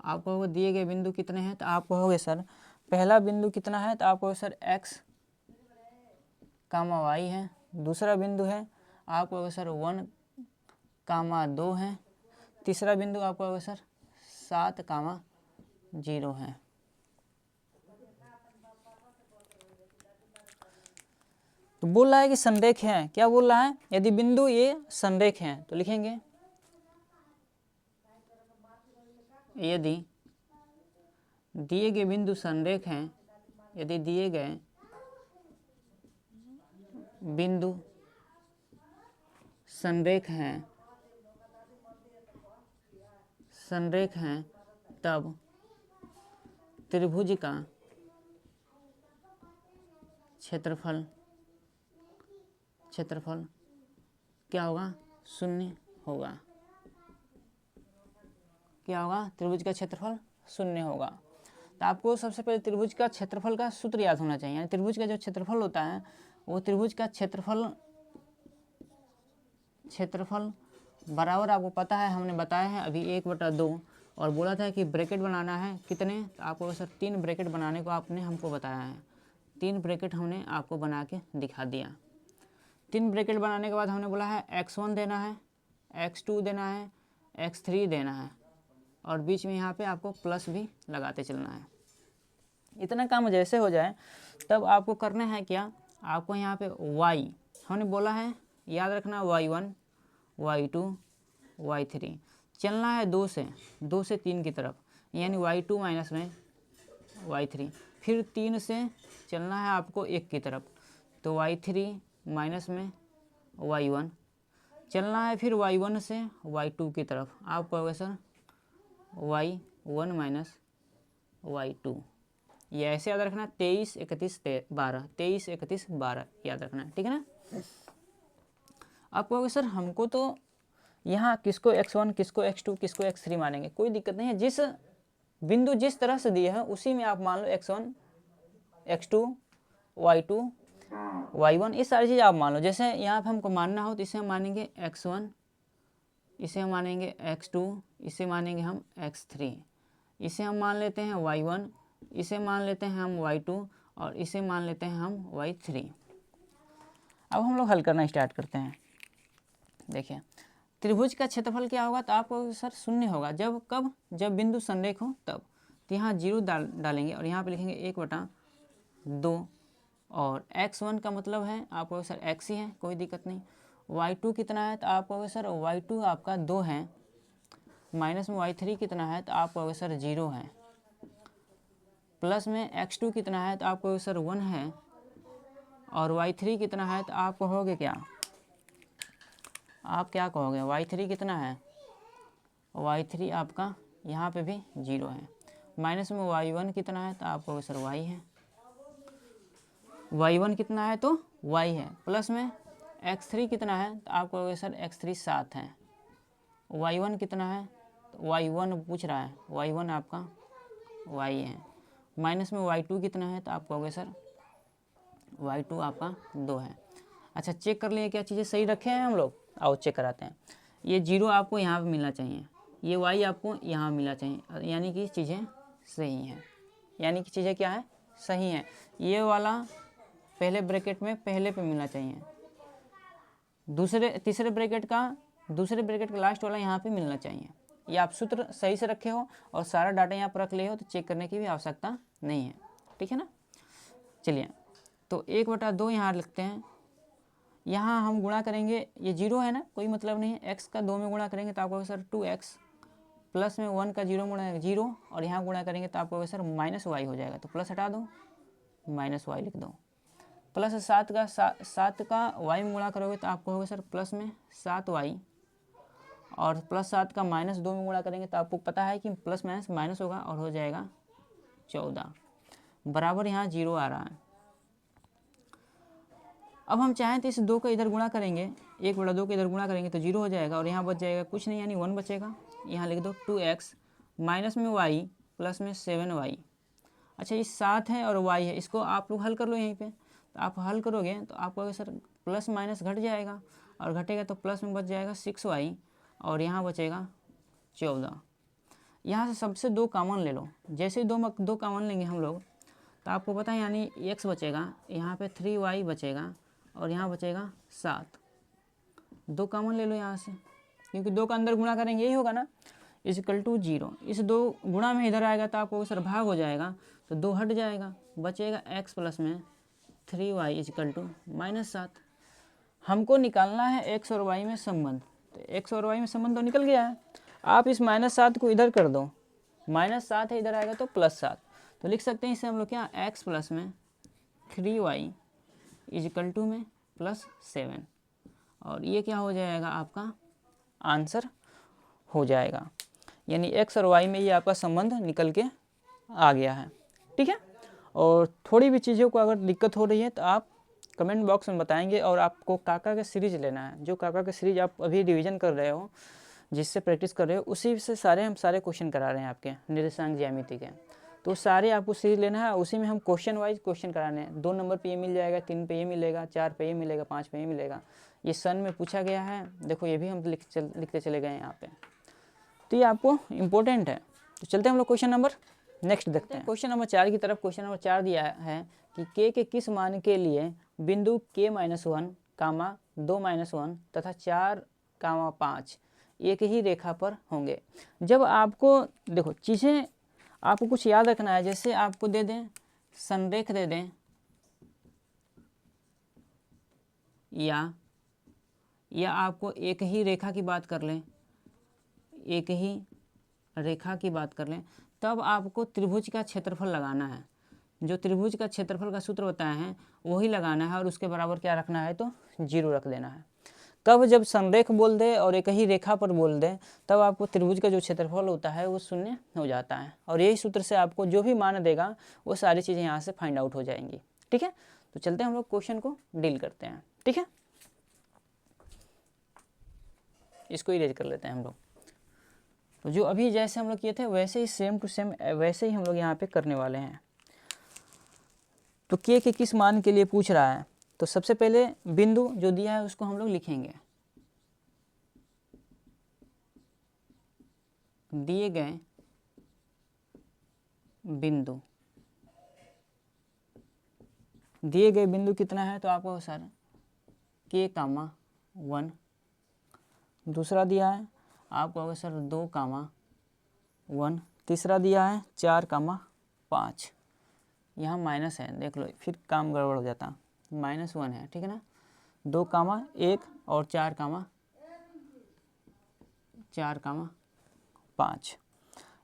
आप कहोगे दिए गए बिंदु कितने हैं, तो आप कहोगे सर पहला बिंदु कितना है, तो आप कहोगे सर x, y है। दूसरा बिंदु है आप कहोगे सर 1, 2 है। तीसरा बिंदु आप कहोगे सर 7, 0 है। तो बोल रहा है कि संरेख है, क्या बोल रहा है, यदि बिंदु ये संरेख हैं तो लिखेंगे यदि दिए गए बिंदु संरेख हैं, यदि दिए गए बिंदु संरेख हैं तब त्रिभुज का क्षेत्रफल क्या होगा, 0 होगा। क्या होगा, त्रिभुज का क्षेत्रफल 0 होगा। तो आपको सबसे पहले त्रिभुज का क्षेत्रफल का सूत्र याद होना चाहिए। यानी त्रिभुज का जो क्षेत्रफल होता है वो त्रिभुज का क्षेत्रफल बराबर आपको पता है, हमने बताया है अभी 1/2, और बोला था कि ब्रैकेट बनाना है कितने, तो आपको सर 3 ब्रैकेट बनाने को आपने हमको बताया है। 3 ब्रैकेट हमने आपको बना के दिखा दिया। 3 ब्रैकेट बनाने के बाद हमने बोला है x1 देना है, x2 देना है, x3 देना है, और बीच में यहाँ पे आपको प्लस भी लगाते चलना है। इतना काम जैसे हो जाए तब आपको करना है क्या, आपको यहाँ पे y हमने बोला है, याद रखना y1, y2, y3 चलना है 2 से 3 की तरफ, यानी y2 माइनस में y3, फिर 3 से चलना है आपको 1 की तरफ, तो y3 माइनस में y1 चलना है, फिर y1 से y2 की तरफ, आप कहोगे सर y1 माइनस y2। ये ऐसे याद रखना 23, 31, 12, 23, 31, 12 याद रखना, ठीक है ना। आप कहोगे सर हमको तो यहाँ किसको x1, किसको x2, किसको x3 मानेंगे, कोई दिक्कत नहीं है। जिस बिंदु जिस तरह से दिए हैं उसी में आप मान लो x1, x2, y2, y1, ये सारी चीज़ आप मान लो। जैसे यहाँ पे हमको मानना हो तो इसे हम मानेंगे x1, इसे हम मानेंगे x2, इसे मानेंगे हम x3, इसे हम मान लेते हैं y1, इसे मान लेते हैं हम y2, और इसे मान लेते हैं हम y3। अब हम लोग हल करना स्टार्ट करते हैं। देखिए त्रिभुज का क्षेत्रफल क्या होगा, तो आपको सर 0 होगा। जब बिंदु संरेख हो तब। तो यहाँ 0 डालेंगे और यहाँ पे लिखेंगे 1/2, और x1 का मतलब है आपको सर x ही है, कोई दिक्कत नहीं। y2 कितना है, तो आप कहोगे सर y2 आपका 2 है, माइनस में y3 कितना है, तो आप कहोगे सर 0 है, प्लस में x2 कितना है, तो आप कहोगे सर 1 है, और y3 कितना है, तो आप कहोगे क्या, आप क्या कहोगे y3 कितना है, y3 आपका यहाँ पे भी 0 है, माइनस में y1 कितना है, तो आप कहोगे सर y है, y1 कितना है तो y है, प्लस में x3 कितना है, तो आप कहोगे सर x3 7 है, y1 कितना है, तो y1 पूछ रहा है, y1 आपका y है, माइनस में y2 कितना है, तो आप कहोगे सर y2 आपका 2 है। अच्छा चेक कर लिए क्या चीज़ें सही रखे हैं हम लोग, आओ चेक कराते हैं। ये 0 आपको यहाँ पे मिलना चाहिए, ये y आपको यहाँ मिलना चाहिए, यानी कि चीज़ें सही हैं, यानी कि चीज़ें क्या है, सही हैं। ये वाला पहले ब्रैकेट में पहले पे मिलना चाहिए, तीसरे ब्रैकेट का लास्ट वाला यहाँ पे मिलना चाहिए। ये आप सूत्र सही से रखे हो और सारा डाटा यहाँ पर रख ले हो तो चेक करने की भी आवश्यकता नहीं है, ठीक है ना। चलिए तो 1/2 यहाँ लिखते हैं, यहाँ हम गुणा करेंगे, ये 0 है ना, कोई मतलब नहीं है, x का 2 में गुणा करेंगे तो आपको सर 2x, प्लस में 1 का 0 गुणा 0, और यहाँ गुणा करेंगे तो आपको सर माइनस y हो जाएगा, तो प्लस हटा दो, माइनस y लिख दो, प्लस 7 का y में गुणा करोगे तो आपको होगा सर प्लस में 7y, और प्लस 7 का माइनस 2 में गुणा करेंगे तो आपको पता है कि प्लस माइनस माइनस होगा और हो जाएगा 14, बराबर यहाँ 0 आ रहा है। अब हम चाहें तो इस 2 का इधर गुणा करेंगे, 1/2 का इधर गुणा करेंगे तो 0 हो जाएगा, और यहाँ बच जाएगा कुछ नहीं, यानी 1 बचेगा। यहाँ लिख दो 2x माइनस में y प्लस में 7y। अच्छा ये 7 है और y है, इसको आप लोग हल कर लो यहीं पे। तो आप हल करोगे तो आपको सर प्लस माइनस घट जाएगा, और घटेगा तो प्लस में बच जाएगा 6y, और यहाँ बचेगा 14। यहाँ से सबसे 2 कॉमन ले लो। जैसे ही दो कॉमन लेंगे हम लोग तो आपको पता है यानी x बचेगा, यहाँ पे 3y बचेगा, और यहाँ बचेगा 7। 2 कॉमन ले लो यहाँ से, क्योंकि 2 का अंदर गुणा करेंगे यही होगा ना, इक्वल टू 0। इस 2 गुणा में इधर आएगा तो आपको सर भाग हो जाएगा, तो 2 हट जाएगा, बचेगा x प्लस में 3y इक्वल टू -7। हमको निकालना है x और y में संबंध। तो x और y में संबंध तो निकल गया है। आप इस -7 को इधर कर दो, -7 है इधर आएगा तो +7। तो लिख सकते हैं इसे हम लोग क्या, x प्लस में 3y इक्वल टू में +7, और ये क्या हो जाएगा आपका आंसर हो जाएगा। यानी x और y में ये आपका संबंध निकल के आ गया है। ठीक है, और थोड़ी भी चीज़ों को अगर दिक्कत हो रही है तो आप कमेंट बॉक्स में बताएंगे। और आपको काका का सीरीज लेना है, जो काका का सीरीज आप अभी रिवीजन कर रहे हो, जिससे प्रैक्टिस कर रहे हो, उसी से हम सारे क्वेश्चन करा रहे हैं आपके निर्देशांक ज्यामिति के। तो सारे आपको सीरीज लेना है, उसी में हम क्वेश्चन वाइज क्वेश्चन कराने हैं। 2 नंबर पे ये मिल जाएगा, 3 पे ये मिलेगा, 4 पे ये मिलेगा, 5 पे ये मिलेगा। ये सन में पूछा गया है, देखो ये भी हम लिखते चले गए यहाँ पे। तो ये आपको इम्पोर्टेंट है। तो चलते हैं हम लोग क्वेश्चन नंबर नेक्स्ट देखते हैं। क्वेश्चन नंबर 4 की तरफ। क्वेश्चन नंबर 4 दिया है कि k के किस मान के लिए बिंदु k-1, 2-1 तथा 4, 5 एक ही रेखा पर होंगे। जब आपको देखो चीज़ें आपको कुछ याद रखना है, जैसे आपको दे दें संरेख दे दें, या आपको एक ही रेखा की बात कर लें, एक ही रेखा की बात कर लें, तब आपको त्रिभुज का क्षेत्रफल लगाना है। जो त्रिभुज का क्षेत्रफल का सूत्र बताया है वही लगाना है, और उसके बराबर क्या रखना है, तो 0 रख देना है। कब, जब संरेख बोल दे और एक ही रेखा पर बोल दे, तब आपको त्रिभुज का जो क्षेत्रफल होता है वो 0 हो जाता है। और यही सूत्र से आपको जो भी मान देगा वो सारी चीज़ें यहाँ से फाइंड आउट हो जाएंगी। ठीक है, तो चलते हैं हम लोग क्वेश्चन को डील करते हैं। ठीक है, इसको इरेज कर लेते हैं हम लोग। तो जो अभी जैसे हम लोग किए थे वैसे ही सेम टू सेम वैसे ही हम लोग यहाँ पे करने वाले हैं। तो k के किस मान के लिए पूछ रहा है, तो सबसे पहले बिंदु जो दिया है उसको हम लोग लिखेंगे। दिए गए बिंदु कितना है, तो आपको सर k, 1। दूसरा दिया है आपको सर 2, 1। तीसरा दिया है 4, 5। यहाँ माइनस है, देख लो फिर काम गड़बड़ हो जाता, -1 है। ठीक है ना, 2, 1 और 4, 5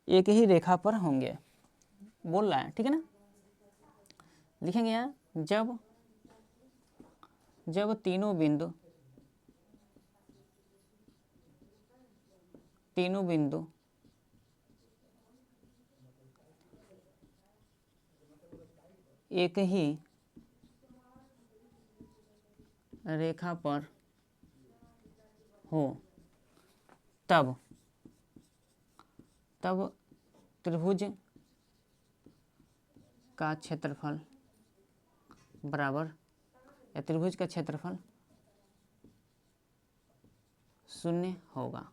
एक ही रेखा पर होंगे बोल रहा है। ठीक है ना, लिखेंगे यहाँ जब तीनों बिंदु एक ही रेखा पर हो, तब त्रिभुज का क्षेत्रफल बराबर, या त्रिभुज का क्षेत्रफल 0 होगा।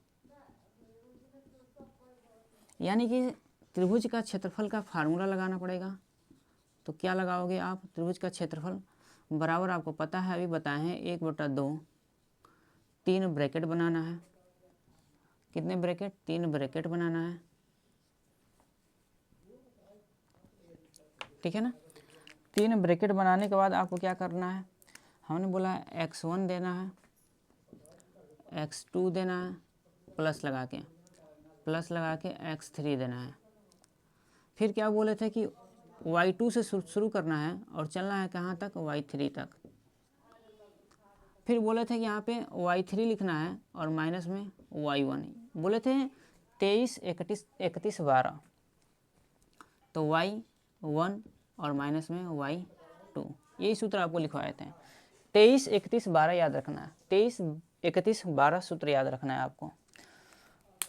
यानी कि त्रिभुज का क्षेत्रफल का फार्मूला लगाना पड़ेगा। तो क्या लगाओगे आप, त्रिभुज का क्षेत्रफल बराबर, आपको पता है अभी बताए हैं 1/2, 3 ब्रैकेट बनाना है। कितने ब्रैकेट, 3 ब्रैकेट बनाना है। ठीक है ना, 3 ब्रैकेट बनाने के बाद आपको क्या करना है, हमने बोला x1 देना है, x2 देना है, प्लस लगा के x3 देना है। फिर क्या बोले थे कि y2 से शुरू करना है और चलना है कहाँ तक, y3 तक। फिर बोले थे कि यहाँ पे y3 लिखना है और माइनस में y1। बोले थे 23, 31, 12, तो y1 और माइनस में y2, यही सूत्र आपको लिखवाए थे। 23, 31, 12 याद रखना है, 23, 31, 12 सूत्र याद रखना है आपको।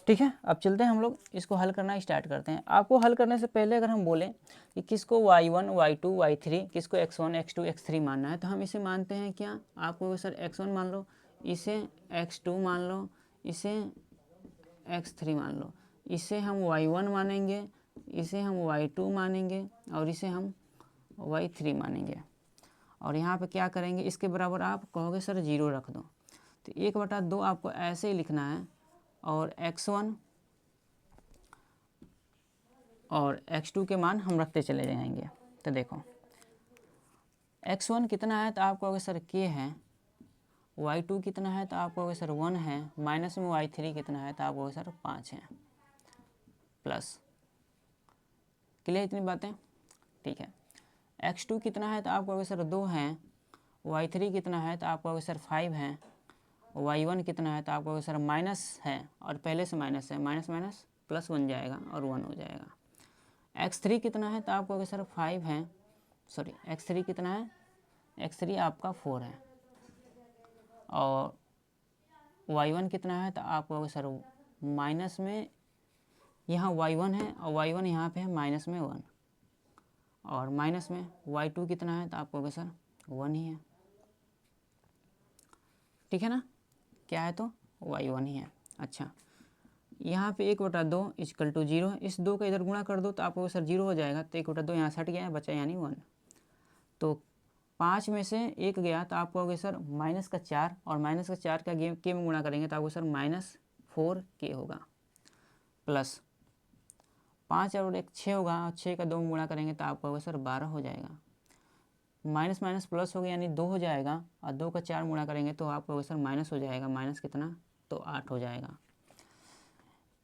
ठीक है, अब चलते हैं हम लोग इसको हल करना स्टार्ट करते हैं। आपको हल करने से पहले अगर हम बोलें कि किसको y1, y2, y3, किसको x1, x2, x3 मानना है, तो हम इसे मानते हैं क्या, आपको सर x1 मान लो, इसे x2 मान लो, इसे x3 मान लो, इसे हम y1 मानेंगे, इसे हम y2 मानेंगे और इसे हम y3 मानेंगे। और यहाँ पे क्या करेंगे, इसके बराबर आप कहोगे सर 0 रख दो, तो 1/2 आपको ऐसे ही लिखना है। और x1 और x2 के मान हम रखते चले जाएंगे। तो देखो x1 कितना है, तो आप कहोगे सर k है, y2 कितना है, तो आप कहोगे सर 1 है, माइनस में y3 कितना है, तो आप कहोगे सर 5 है, प्लस। क्लियर इतनी बातें? ठीक है। x2 कितना है, तो आप कहोगे सर 2 है, y3 कितना है, तो आप कहोगे सर 5 है, y1 कितना है, तो आप कहोगे सर माइनस है, और पहले से माइनस है, माइनस माइनस प्लस बन जाएगा और 1 हो जाएगा। x3 कितना है, तो आप कहोगे सर 5 है, सॉरी x3 कितना है, x3 आपका 4 है, और y1 कितना है, तो आप कहोगे सर माइनस में, यहाँ y1 है और y1 यहाँ पे है माइनस में 1, और माइनस में y2 कितना है, तो आप कहोगे सर 1 ही है। ठीक है ना, क्या है, तो y1 ही है। अच्छा, यहाँ पे 1/2 इक्वल टू 0, इस 2 का इधर गुणा कर दो तो आपको सर 0 हो जाएगा, तो 1/2 यहाँ से हट गया, बचा यानी 1। तो 5 में से 1 गया, तो आप कहोगे सर माइनस का 4, और माइनस का 4 का के में गुणा करेंगे तो आपको सर -4k होगा, प्लस 5 और 1 6 होगा, और 6 का 2 में गुणा करेंगे तो आप कहोगे सर 12 हो जाएगा, माइनस माइनस प्लस हो गया यानी 2 हो जाएगा, और 2 का 4 गुणा करेंगे तो आप कहोगे सर माइनस हो जाएगा, माइनस कितना, तो 8 हो जाएगा।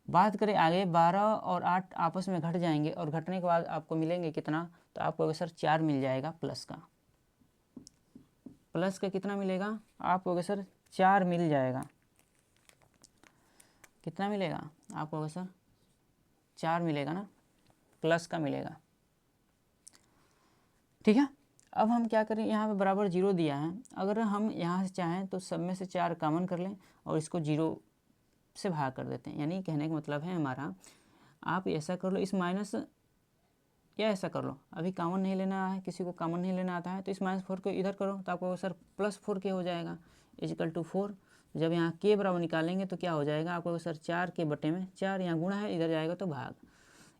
बात करें आगे, 12 और 8 आपस में घट जाएंगे, और घटने के बाद आपको मिलेंगे कितना, तो आपको अगर सर 4 मिल जाएगा प्लस का। प्लस का कितना मिलेगा, आपको अगर सर 4 मिल जाएगा, कितना मिलेगा आपको अगर सर 4 मिलेगा ना, प्लस का मिलेगा। ठीक है, अब हम क्या करें, यहाँ पे बराबर 0 दिया है, अगर हम यहाँ से चाहें तो सब में से 4 कॉमन कर लें और इसको 0 से भाग कर देते हैं। यानी कहने का मतलब है हमारा, आप ऐसा कर लो, इस माइनस, या ऐसा कर लो, अभी कॉमन नहीं लेना है, किसी को कॉमन नहीं लेना आता है, तो इस -4 को इधर करो तो आपको सर +4k हो जाएगा, इक्वल टू 4। जब यहाँ k बराबर निकालेंगे तो क्या हो जाएगा, आपको सर 4k बटे में 4, यहाँ गुणा है, इधर जाएगा तो भाग,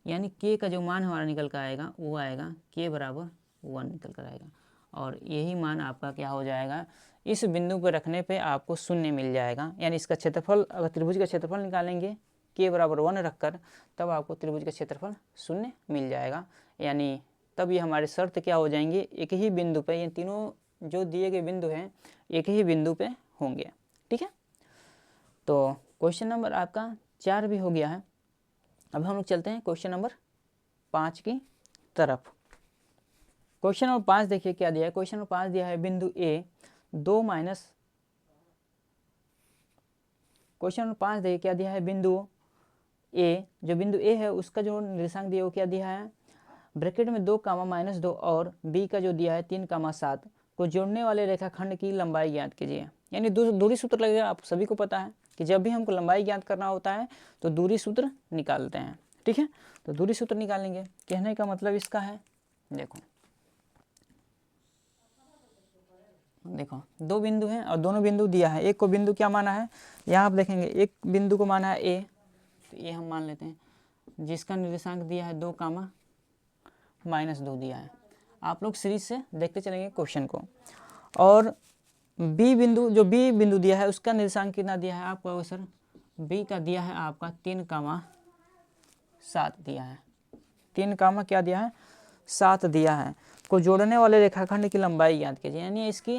यानी k का जो मान हमारा निकल कर आएगा वो आएगा k बराबर 1 निकल कर आएगा, और यही मान आपका क्या हो जाएगा, इस बिंदु पर रखने पे आपको 0 मिल जाएगा। यानी इसका क्षेत्रफल, अगर त्रिभुज का क्षेत्रफल निकालेंगे k बराबर 1 रखकर, तब आपको त्रिभुज का क्षेत्रफल 0 मिल जाएगा। यानी तब ये हमारे शर्त क्या हो जाएंगे, एक ही बिंदु पे, ये तीनों जो दिए गए बिंदु हैं एक ही बिंदु पे होंगे। ठीक है, तो क्वेश्चन नंबर आपका 4 भी हो गया है। अब हम लोग चलते हैं क्वेश्चन नंबर 5 की तरफ। क्वेश्चन नंबर 5 देखिए क्या दिया है, क्वेश्चन नंबर 5 दिया है बिंदु ए 2 माइनस, क्वेश्चन नंबर 5 देखिए क्या दिया है, बिंदु ए, जो बिंदु ए है उसका जो निर्देशांक दिया है वो क्या दिया है, ब्रैकेट में 2, -2 और बी का जो दिया है 3, 7 को जोड़ने वाले रेखाखंड की लंबाई ज्ञात कीजिए। यानी दूरी सूत्र लगेगा, आप सभी को पता है कि जब भी हमको लंबाई ज्ञात करना होता है तो दूरी सूत्र निकालते हैं। ठीक है, तो दूरी सूत्र निकालेंगे, कहने का मतलब इसका है, देखो देखो 2 बिंदु हैं और दोनों बिंदु दिया है, एक को बिंदु क्या माना है, यहाँ आप देखेंगे एक बिंदु को माना है ए, तो ये हम मान लेते हैं, जिसका निर्देशांक दिया है 2, -2 दिया है। आप लोग सीरीज से देखते चलेंगे क्वेश्चन को। और बी बिंदु, जो बी बिंदु दिया है उसका निर्देशांक कितना दिया है आपको, सर बी का दिया है आपका 3, 7 दिया है, 3, क्या दिया है 7 दिया है, को जोड़ने वाले रेखाखंड की लंबाई ज्ञात कीजिए। यानी इसकी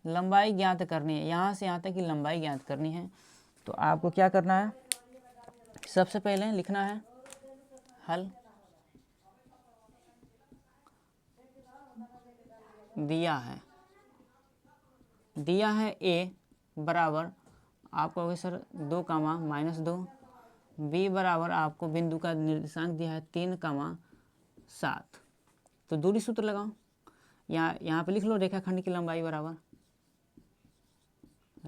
लंबाई ज्ञात करनी है, यहाँ से यहाँ तक की लंबाई ज्ञात करनी है। तो आपको क्या करना है, सबसे पहले लिखना है हल, दिया है ए बराबर आपको सर 2, -2, बी बराबर आपको बिंदु का निर्देशांक दिया है 3, 7। तो दूरी सूत्र लगाओ, यहाँ पे लिख लो रेखाखंड की लंबाई बराबर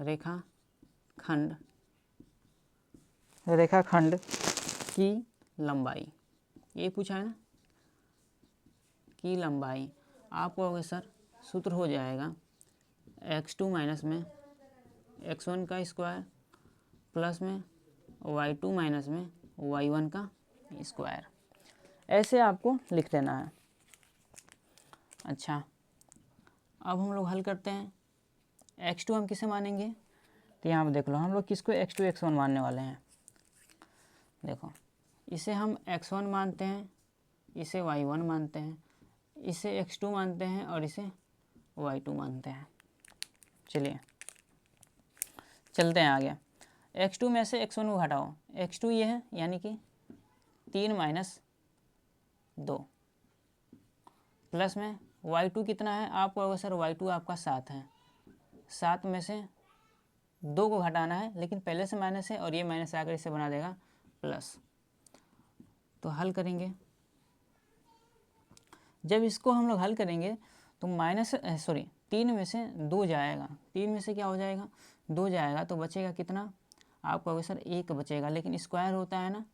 रेखाखंड रेखाखंड की लंबाई, ये पूछा है ना, की लंबाई। आप कहोगे सर सूत्र हो जाएगा x2 माइनस में x1 का स्क्वायर प्लस में y2 माइनस में y1 का स्क्वायर, ऐसे आपको लिख देना है। अच्छा, अब हम लोग हल करते हैं। x2 हम किसे मानेंगे, तो यहाँ पर देख लो हम लोग किसको x2 x1 मानने वाले हैं। देखो, इसे हम x1 मानते हैं, इसे y1 मानते हैं, इसे x2 मानते हैं और इसे y2 मानते हैं। चलिए चलते हैं आगे। x2 में से x1 को घटाओ, x2 ये है यानी कि 3 माइनस 2 प्लस में y2 कितना है, आप कहोगे सर y2 आपका 7 है, 7 में से 2 को घटाना है, लेकिन पहले से माइनस है और ये माइनस आकर इसे बना देगा प्लस। तो हल करेंगे, जब इसको हम लोग हल करेंगे तो माइनस 3 में से 2 जाएगा, 3 में से क्या हो जाएगा 2 जाएगा, तो बचेगा कितना, आप कहोगे सर 1 बचेगा, लेकिन स्क्वायर होता है ना,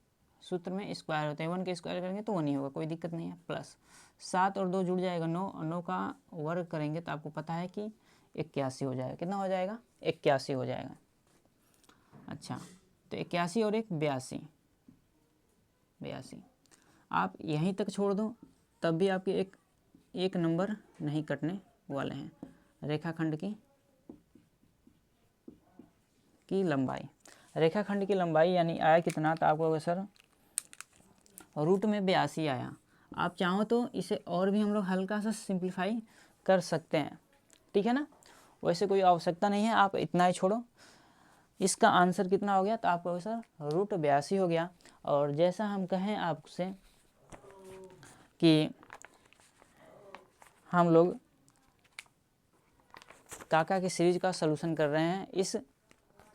सूत्र में स्क्वायर होता है, 1 के स्क्वायर करेंगे तो 1 ही होगा, कोई दिक्कत नहीं है। प्लस 7 और 2 जुड़ जाएगा 9, और 9 का वर्ग करेंगे तो आपको पता है कि 81 हो जाएगा। कितना हो जाएगा, 81 हो जाएगा। अच्छा, तो 81 और 1 82, आप यहीं तक छोड़ दो तब भी आपके एक नंबर नहीं कटने वाले हैं। रेखाखंड की लंबाई, रेखाखंड की लंबाई यानी आया कितना, तो आपको होगा सर रूट में 82 आया। आप चाहो तो इसे और भी हम लोग हल्का सा सिंप्लीफाई कर सकते हैं, ठीक है ना, वैसे कोई आवश्यकता नहीं है, आप इतना ही छोड़ो। इसका आंसर कितना हो गया, तो आपको सर रूट 82 हो गया। और जैसा हम कहें आपसे कि हम लोग काका की सीरीज का सलूशन कर रहे हैं, इस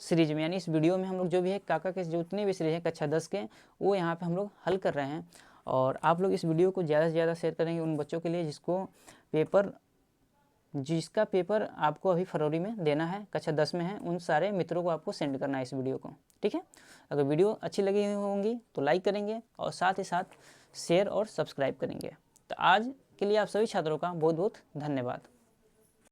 सीरीज में यानी इस वीडियो में हम लोग जो भी है काका के जितने भी सीरीज है कक्षा 10 के, वो यहाँ पे हम लोग हल कर रहे हैं। और आप लोग इस वीडियो को ज़्यादा से ज़्यादा शेयर करेंगे उन बच्चों के लिए जिसका पेपर आपको अभी फरवरी में देना है, कक्षा 10 में है, उन सारे मित्रों को आपको सेंड करना है इस वीडियो को, ठीक है। अगर वीडियो अच्छी लगी होंगी तो लाइक करेंगे और साथ ही साथ शेयर और सब्सक्राइब करेंगे। तो आज के लिए आप सभी छात्रों का बहुत बहुत धन्यवाद।